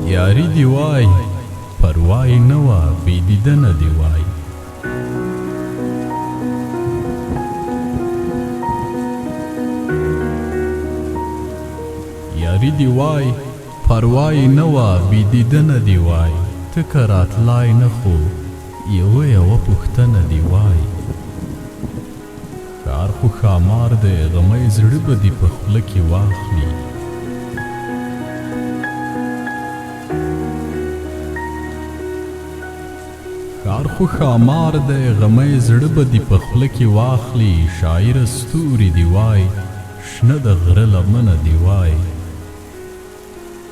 یاری دی وای پروای نه وه بې دیدنه دی وای یاری دی وای پروای نه وه بې دیدنه دی وای ته که راتلای نه خو یوه پوښتنه دی وای ښار خو ښامار دی غمی زړه به دې په خوله کې واخلي ښار خو ښامار دی غمی زړه به دې په خوله کې واخلي شاعره ستوري دی وای شنه د غره لمنه دی وای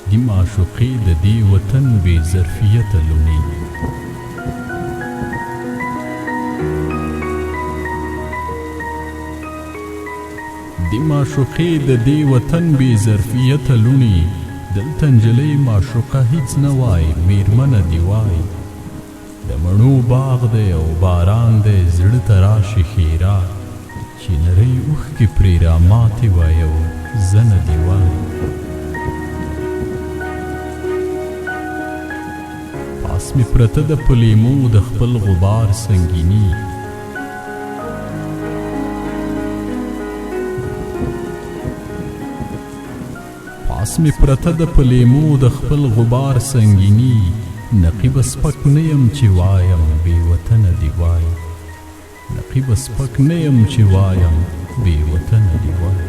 دی معشوقې د دې وطن بې ظرفیته لوڼې دی معشوقې د دې وطن بې ظرفیته لوڼې دلته نجلۍ معشوقه هیڅ نه وای میرمنه دی وای د مڼو باغ دی او باران دی زړه ته راشي ښېرا چې نرۍ اوښکې پرې راماتې وای او زنه دی وای پاس مې پرته ده په لیمو د خپل غبار سنګیني پاس مې پرته ده په لیمو د خپل غبار سنګیني نقیبه سپک نه یم چې وایم بې وطنه دی وای نقیبه سپک نه یم چې وایم بې وطنه دی وای